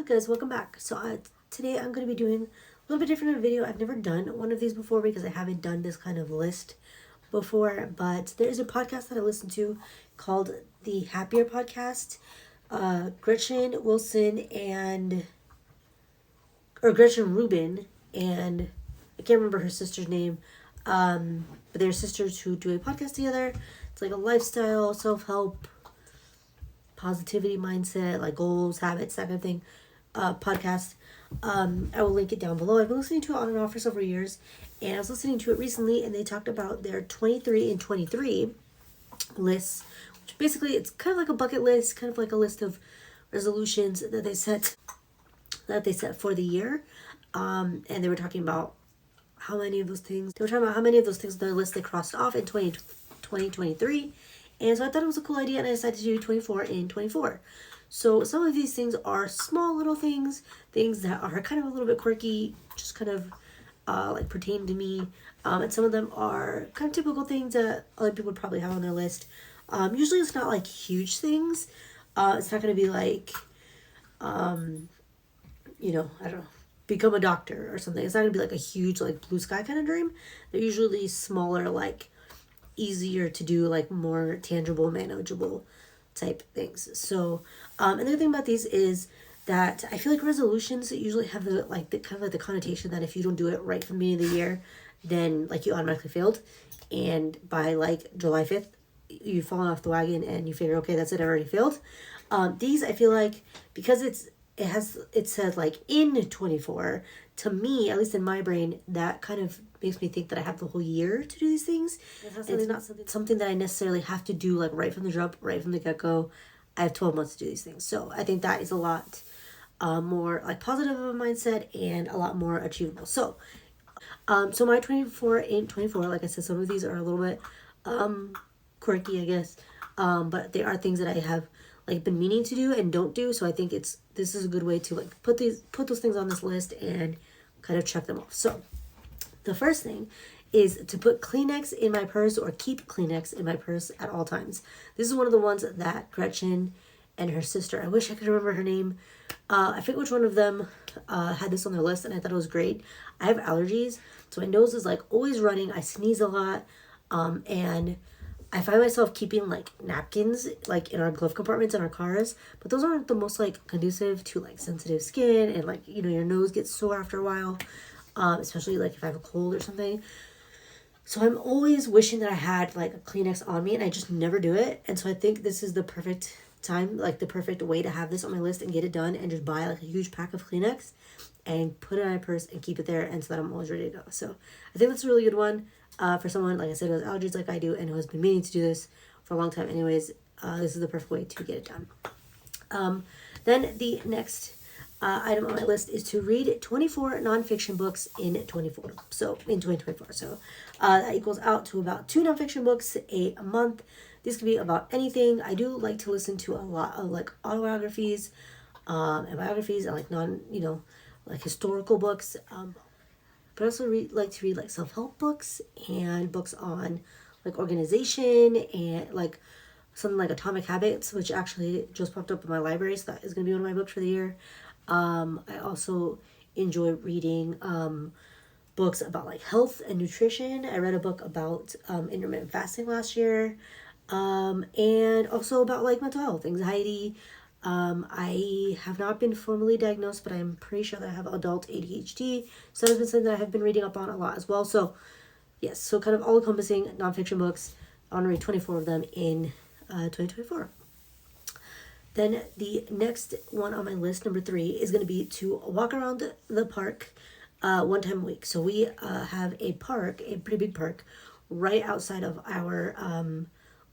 guys, welcome back. So today I'm going to be doing a little bit different of a video. I've never done one of these before because I haven't done this kind of list before, but there is a podcast that I listen to called the Happier Podcast. Gretchen Rubin, and I can't remember her sister's name, but they're sisters who do a podcast together. It's like a lifestyle, self-help, positivity mindset, like goals, habits, that kind of thing, podcast. I will link it down below. I've been listening to it on and off for several years, and I was listening to it recently, and they talked about their 23 in 23 lists, which basically it's kind of like a bucket list, kind of like a list of resolutions that they set for the year. And they were talking about how many of those things on their list they crossed off in 2023. And so I thought it was a cool idea, and I decided to do 24 in 24. So some of these things are small little things that are kind of a little bit quirky, just kind of like pertain to me. And some of them are kind of typical things that other people would probably have on their list. Usually it's not like huge things. It's not going to be like, I don't know, become a doctor or something. It's not going to be like a huge, like, blue sky kind of dream. They're usually smaller, like, easier to do, like, more tangible, manageable type things. So, another thing about these is that I feel like resolutions usually have the kind of the connotation that if you don't do it right from the beginning of the year, then, like, you automatically failed. And by, like, July 5th, you've fallen off the wagon and you figure, okay, that's it, I already failed. These, I feel like, because it says like in 24, to me, at least in my brain, that kind of makes me think that I have the whole year to do these things. It's not something that I necessarily have to do like right from the jump, right from the get-go. I have 12 months to do these things. So I think that is a lot more like positive of a mindset and a lot more achievable. So my 24 in 24, like I said, some of these are a little bit quirky, I guess. But they are things that I have like been meaning to do and don't do. So I think this is a good way to like put those things on this list and kind of check them off. So the first thing is to put Kleenex in my purse or keep Kleenex in my purse at all times. This is one of the ones that Gretchen and her sister, I wish I could remember her name. I forget which one of them had this on their list, and I thought it was great. I have allergies, so my nose is like always running. I sneeze a lot, and I find myself keeping like napkins like in our glove compartments in our cars, but those aren't the most like conducive to like sensitive skin, and like, you know, your nose gets sore after a while, especially like if I have a cold or something. So I'm always wishing that I had like a Kleenex on me, and I just never do it. And so I think this is the perfect time, like the perfect way to have this on my list and get it done, and just buy like a huge pack of Kleenex and put it in my purse and keep it there, and so that I'm always ready to go. So I think that's a really good one. For someone, like I said, who has allergies like I do and who has been meaning to do this for a long time anyways, this is the perfect way to get it done. Then the next item on my list is to read 24 nonfiction books in 2024. So that equals out to about 2 nonfiction books a month. These could be about anything. I do like to listen to a lot of like autobiographies and biographies and like like historical books. But I also like to read like self-help books and books on like organization and like something like Atomic Habits, which actually just popped up in my library, so that is going to be one of my books for the year. I also enjoy reading books about like health and nutrition. I read a book about intermittent fasting last year, and also about like mental health, anxiety. I have not been formally diagnosed, but I'm pretty sure that I have adult ADHD. So that has been something that I have been reading up on a lot as well. So yes, so kind of all encompassing nonfiction books. I want to read 24 of them in 2024. Then the next one on my list, number 3, is going to be to walk around the park one time a week. So we have a pretty big park, right outside of our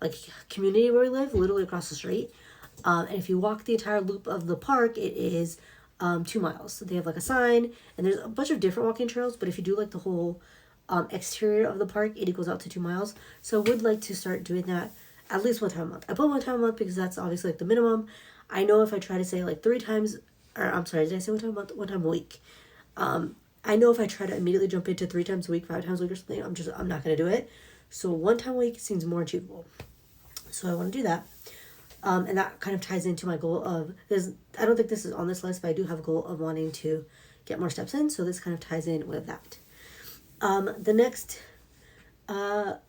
like community where we live, literally across the street. And if you walk the entire loop of the park, it is 2 miles. So they have like a sign, and there's a bunch of different walking trails, but if you do like the whole exterior of the park, it equals out to 2 miles. So I would like to start doing that at least one time a month. I put 1 time a month because that's obviously like the minimum. I know if I try to say like 3 times, or I'm sorry, did I say 1 time a month? 1 time a week. I know if I try to immediately jump into 3 times a week, 5 times a week or something, I'm not going to do it. So 1 time a week seems more achievable. So I want to do that. And that kind of ties into my goal of, because I don't think this is on this list, but I do have a goal of wanting to get more steps in. So this kind of ties in with that. The next, number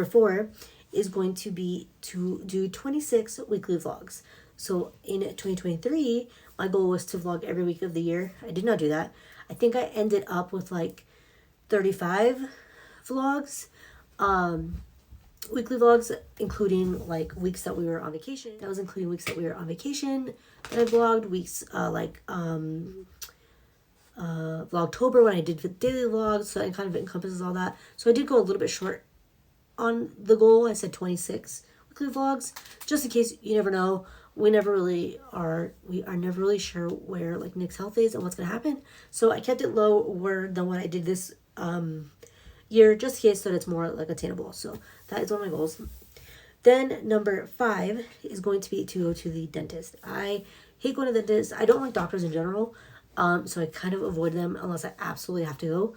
4 is going to be to do 26 weekly vlogs. So in 2023, my goal was to vlog every week of the year. I did not do that. I think I ended up with like 35 vlogs, weekly vlogs, including like weeks that we were on vacation. That was including weeks that we were on vacation that I vlogged, weeks Vlogtober when I did daily vlogs, so it kind of encompasses all that. So I did go a little bit short on the goal. I said 26 weekly vlogs, just in case. You never know. We are never really sure where like Nick's health is and what's gonna happen. So I kept it lower than what I did this year, just in case, so that it's more like attainable. So that is one of my goals. Then number 5 is going to be to go to the dentist. I hate going to the dentist. I don't like doctors in general. So I kind of avoid them unless I absolutely have to go.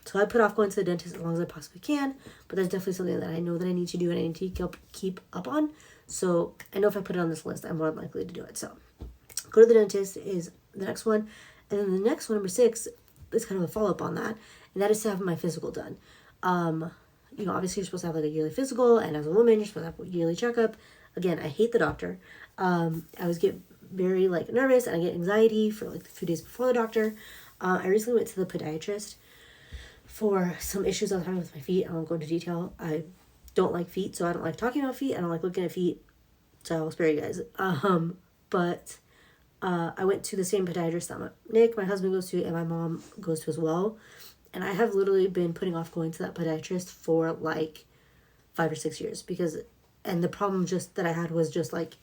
So I put off going to the dentist as long as I possibly can, but that's definitely something that I know that I need to do and I need to keep up on. So I know if I put it on this list, I'm more likely to do it. So go to the dentist is the next one. And then the next one, number 6, is kind of a follow-up on that, and that is to have my physical done. Obviously you're supposed to have like a yearly physical, and as a woman, you're supposed to have a yearly checkup. Again, I hate the doctor. I always get very like nervous and I get anxiety for like a few days before the doctor. I recently went to the podiatrist for some issues I was having with my feet. I won't go into detail. I don't like feet, so I don't like talking about feet. I don't like looking at feet, so I'll spare you guys. But I went to the same podiatrist that Nick, my husband, goes to, and my mom goes to as well. And I have literally been putting off going to that podiatrist for like 5 or 6 years and the problem just that I had was just like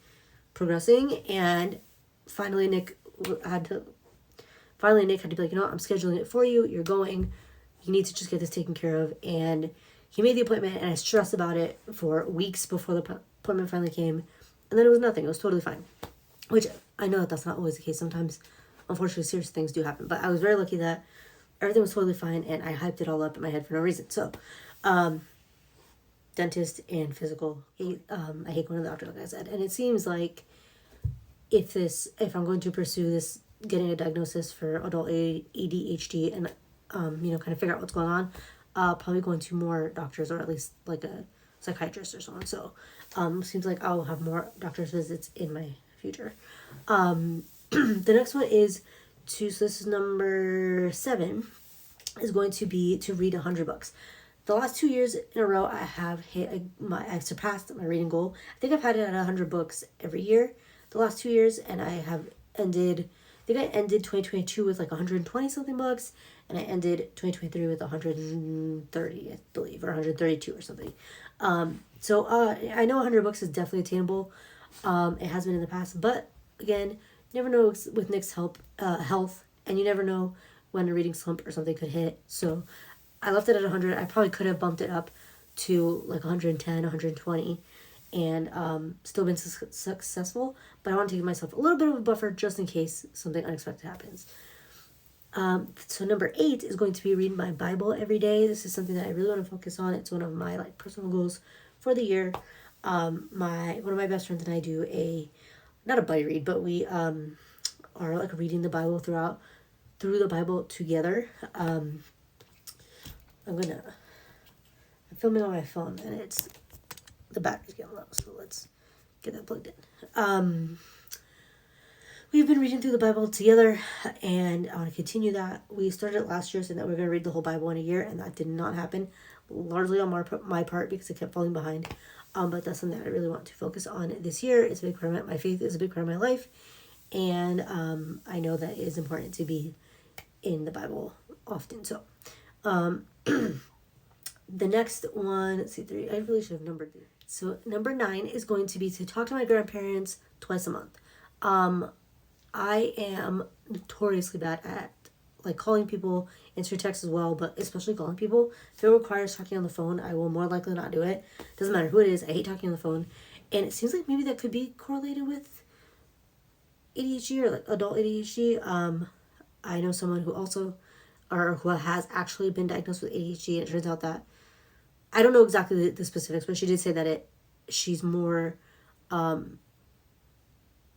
progressing, and finally Nick had to be like, I'm scheduling it for you. You're going. You need to just get this taken care of. And he made the appointment, and I stressed about it for weeks before the appointment finally came. And then it was nothing. It was totally fine. Which I know that that's not always the case. Sometimes, unfortunately, serious things do happen. But I was very lucky that everything was totally fine, and I hyped it all up in my head for no reason. So, dentist and physical. I hate going to the doctor, like I said. And it seems like if I'm going to pursue this, getting a diagnosis for adult ADHD and, kind of figure out what's going on, probably going to more doctors, or at least like a psychiatrist or someone. So, seems like I'll have more doctor's visits in my future. The next one is so this is number 7, is going to be to read 100 books. The last 2 years in a row, I've surpassed my reading goal. I think I've had it at 100 books every year the last 2 years, and I ended 2022 with like 120 something books, and I ended 2023 with 130, I believe, or 132 or something. So I know 100 books is definitely attainable. It has been in the past, but again, you never know with Nick's health, and you never know when a reading slump or something could hit. So I left it at 100. I probably could have bumped it up to like 110, 120, and still been successful. But I want to give myself a little bit of a buffer just in case something unexpected happens. So number 8 is going to be reading my Bible every day. This is something that I really want to focus on. It's one of my like personal goals for the year. One of my best friends and I do not a buddy read, but we are like reading the Bible through the Bible together. I'm filming on my phone, and the battery's getting low, so let's get that plugged in. We've been reading through the Bible together, and I want to continue that. We started last year saying that we are going to read the whole Bible in a year, and that did not happen, largely on my part because I kept falling behind. But that's something that I really want to focus on this year. It's a big part of my faith is a big part of my life, and I know that it is important to be in the Bible often. So, the next one, let's see, 3. I really should have numbered it. So number 9 is going to be to talk to my grandparents twice a month. I am notoriously bad at like calling people, answer texts as well, but especially calling people. If it requires talking on the phone, I will more likely not do it. Doesn't matter who it is. I hate talking on the phone. And it seems like maybe that could be correlated with ADHD or like adult ADHD. I know someone who has actually been diagnosed with ADHD, and it turns out that I don't know exactly the specifics, but she did say that she's more,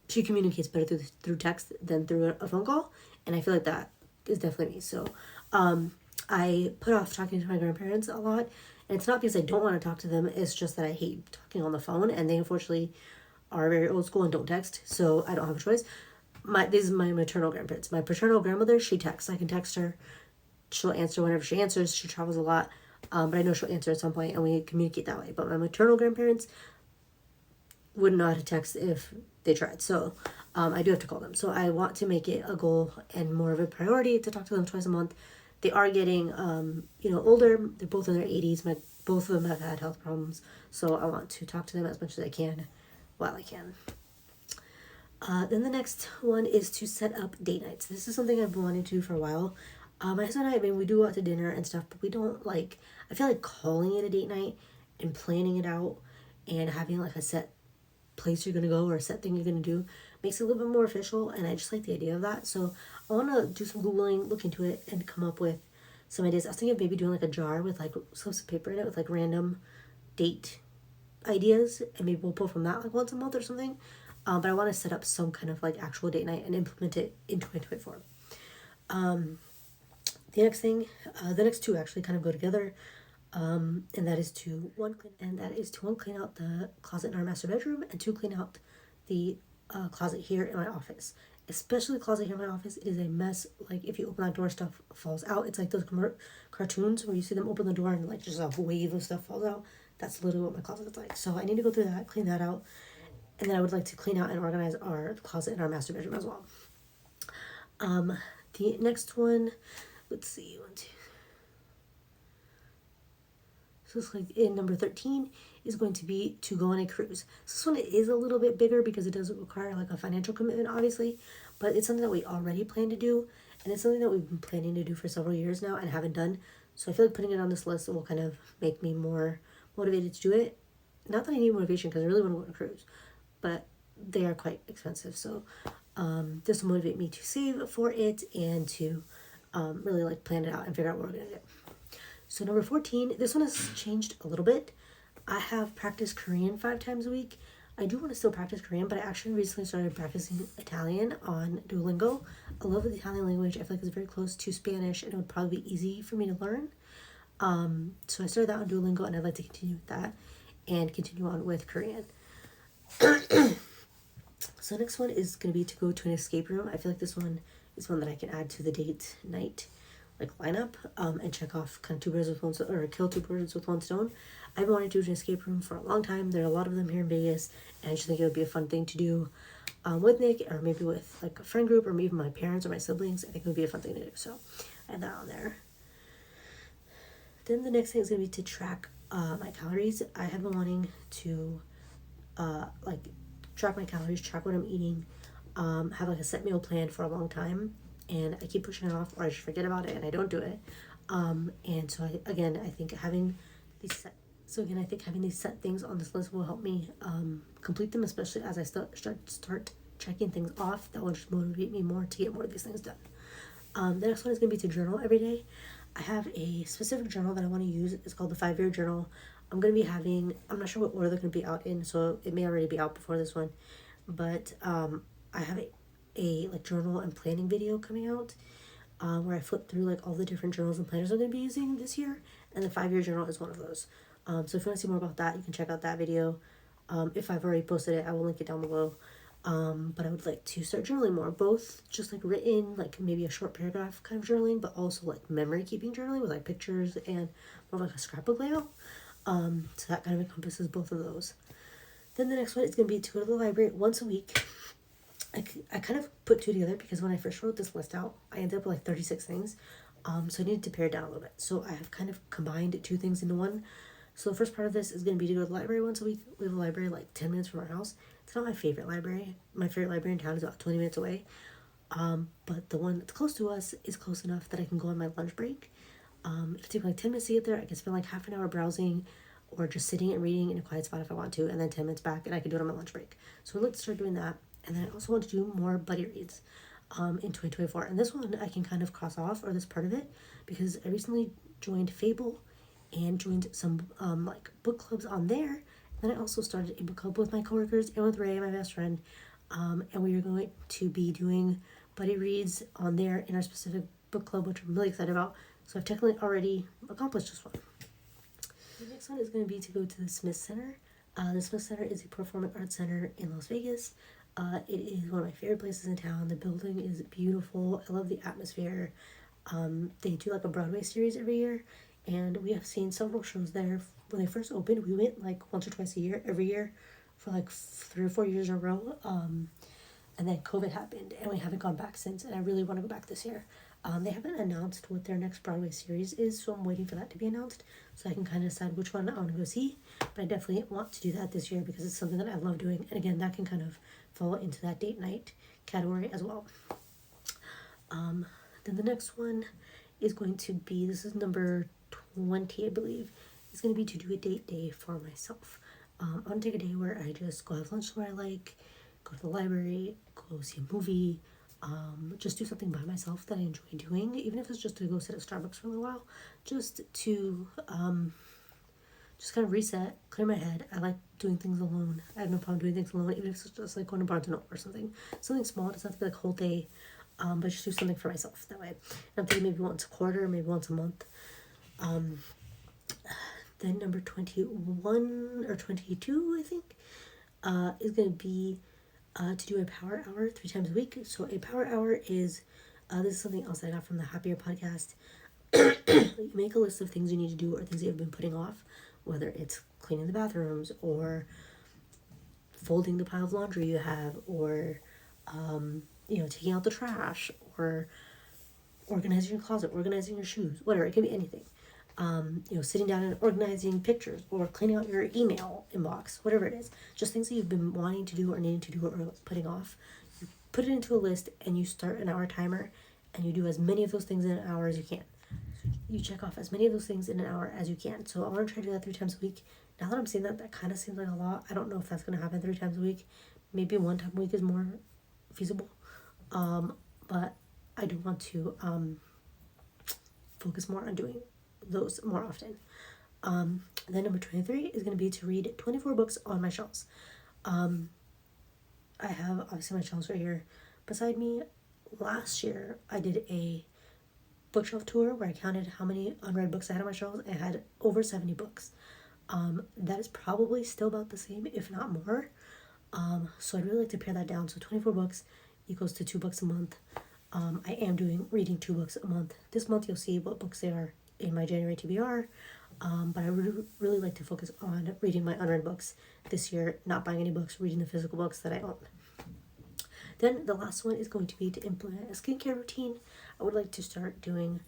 she communicates better through text than through a phone call, and I feel like that is definitely me. So I put off talking to my grandparents a lot, and it's not because I don't want to talk to them, it's just that I hate talking on the phone, and they unfortunately are very old school and don't text, so I don't have a choice. These are my maternal grandparents. My paternal grandmother, she texts. I can text her. She'll answer whenever she answers. She travels a lot, but I know she'll answer at some point, and we communicate that way. But my maternal grandparents wouldn't know how to text if they tried, so I do have to call them. So I want to make it a goal and more of a priority to talk to them twice a month. They are getting, older. They're both in their 80s. Both of them have had health problems, so I want to talk to them as much as I can while I can. Then the next one is to set up date nights. This is something I've been wanting to do for a while. My husband and I, we do go out to dinner and stuff, but we don't I feel like calling it a date night and planning it out and having like a set place you're going to go or a set thing you're going to do makes it a little bit more official, and I just like the idea of that. So I want to do some Googling, look into it, and come up with some ideas. I was thinking of maybe doing like a jar with like slips of paper in it with like random date ideas, and maybe we'll pull from that like once a month or something. But I want to set up some kind of like actual date night and implement it in 2024. The next two actually kind of go together, and that is to one clean out the closet in our master bedroom, and two clean out the closet here in my office. Especially the closet here in my office, it is a mess. Like if you open that door, stuff falls out. It's like those cartoons where you see them open the door and like just a wave of stuff falls out. That's literally what my closet is like. So I need to go through that, clean that out. And then I would like to clean out and organize our closet in our master bedroom as well. The next one, let's see, 1, 2. So it's like in number 13 is going to be to go on a cruise. So this one is a little bit bigger because it does require like a financial commitment, obviously, but it's something that we already plan to do, and it's something that we've been planning to do for several years now and haven't done. So I feel like putting it on this list will kind of make me more motivated to do it. Not that I need motivation because I really want to go on a cruise, but they are quite expensive. So this will motivate me to save for it and to really like plan it out and figure out what we're going to do. So number 14, this one has changed a little bit. I have practiced Korean 5 times a week. I do want to still practice Korean, but I actually recently started practicing Italian on Duolingo. I love the Italian language. I feel like it's very close to Spanish, and it would probably be easy for me to learn. So I started that on Duolingo, and I'd like to continue with that and continue on with Korean. So the next one is going to be to go to an escape room. I feel like this one is one that I can add to the date night like lineup and check off kind of kill 2 birds with 1 stone. I've wanted to do an escape room for a long time. There are a lot of them here in Vegas, and I just think it would be a fun thing to do with Nick, or maybe with like a friend group, or maybe my parents or my siblings. I think it would be a fun thing to do. So I have that on there. Then the next thing is going to be to track my calories. I have been wanting to track my calories, track what I'm eating, have like a set meal plan for a long time, and I keep pushing it off, or I just forget about it and I don't do it. And so I think having these set things on this list will help me complete them, especially as I start checking things off. That will just motivate me more to get more of these things done. The next one is going to be to journal every day. I have a specific journal that I want to use. It's called the 5-year journal. I'm not sure what order they're going to be out in, so it may already be out before this one, but I have a like journal and planning video coming out where I flip through like all the different journals and planners I'm going to be using this year, and the 5-year journal is one of those. So if you want to see more about that, you can check out that video. If I've already posted it, I will link it down below. But I would like to start journaling more, both just like written, like maybe a short paragraph kind of journaling, but also like memory keeping journaling with like pictures and more like a scrapbook layout. So that kind of encompasses both of those. Then the next one is going to be to go to the library once a week. I kind of put 2 together because when I first wrote this list out, I ended up with like 36 things. So I needed to pare it down a little bit. So I have kind of combined 2 things into one. So the first part of this is going to be to go to the library once a week. We have a library like 10 minutes from our house. It's not my favorite library. My favorite library in town is about 20 minutes away. But the one that's close to us is close enough that I can go on my lunch break. It'll take like 10 minutes to get there. I can spend like half an hour browsing or just sitting and reading in a quiet spot if I want to, and then 10 minutes back, and I can do it on my lunch break. So I'd like to start doing that. And then I also want to do more buddy reads in 2024. And this one I can kind of cross off, or this part of it, because I recently joined Fable, and joined some like book clubs on there. Then I also started a book club with my coworkers and with Ray, my best friend, and we are going to be doing buddy reads on there in our specific book club, which I'm really excited about. So I've technically already accomplished this one. The next one is going to be to go to the Smith Center. The Smith Center is a performing arts center in Las Vegas. It is one of my favorite places in town. The building is beautiful. I love the atmosphere. They do like a Broadway series every year, and we have seen several shows there. When they first opened, we went like once or twice a year, every year, for like 3 or 4 years in a row. And then COVID happened, and we haven't gone back since, and I really want to go back this year. They haven't announced what their next Broadway series is, so I'm waiting for that to be announced so I can kind of decide which one I want to go see. But I definitely want to do that this year because it's something that I love doing. And again, that can kind of fall into that date night category as well. Then the next one is going to be, this is number 20, I believe, is going to be to do a date day for myself. I want to take a day where I just go have lunch where I like, go to the library, go see a movie, just do something by myself that I enjoy doing, even if it's just to go sit at Starbucks for a little while, just to just kind of reset, clear my head. I like doing things alone. I have no problem doing things alone, even if it's just like going to Barnes & Noble or something small. It doesn't have to be like a whole day, but just do something for myself that way. And I'm thinking maybe once a quarter, maybe once a month. Then number 21 or 22, I think, is going to be to do a power hour 3 times a week. So a power hour is, this is something else I got from the Happier podcast. You make a list of things you need to do or things that you've been putting off, whether it's cleaning the bathrooms or folding the pile of laundry you have, or taking out the trash, or organizing your closet, organizing your shoes, whatever. It can be anything. Sitting down and organizing pictures, or cleaning out your email inbox, whatever it is. Just things that you've been wanting to do or needing to do or putting off. You put it into a list and you start an hour timer and you do as many of those things in an hour as you can. You check off as many of those things in an hour as you can. So I want to try to do that 3 times a week. Now that I'm saying that, that kind of seems like a lot. I don't know if that's going to happen 3 times a week. Maybe 1 time a week is more feasible. But I do want to focus more on doing those more often. Then number 23 is going to be to read 24 books on my shelves. I have obviously my shelves right here beside me. Last year I did a bookshelf tour where I counted how many unread books I had on my shelves. I had over 70 books. That is probably still about the same, if not more. So I'd really like to pare that down. So 24 books equals to 2 books a month. I am reading 2 books a month. This month you'll see what books they are in my January TBR. But I would really like to focus on reading my unread books this year, not buying any books, reading the physical books that I own. Then the last one is going to be to implement a skincare routine. I would like to start doing,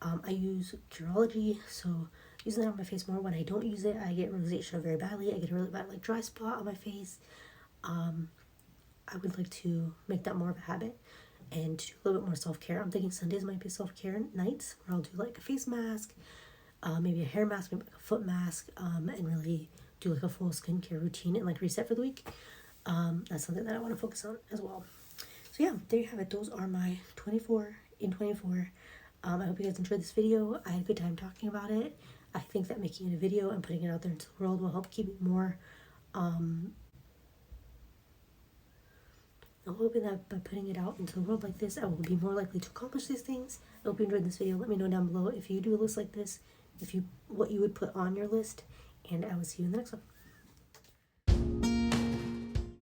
I use Curology, so using that on my face more. When I don't use it, I get rosacea very badly. I get a really bad dry spot on my face. I would like to make that more of a habit and to do a little bit more self-care. I'm thinking Sundays might be self-care nights where I'll do a face mask, maybe a hair mask, maybe a foot mask, and really do a full skincare routine and reset for the week. That's something that I want to focus on as well. So yeah, there you have it. Those are my 24 in 24. I hope you guys enjoyed this video. I had a good time talking about it. I think that making it a video and putting it out there into the world will help keep it more, I'm hoping that by putting it out into the world like this, I will be more likely to accomplish these things. I hope you enjoyed this video. Let me know down below if you do a list like this, what you would put on your list, and I will see you in the next one.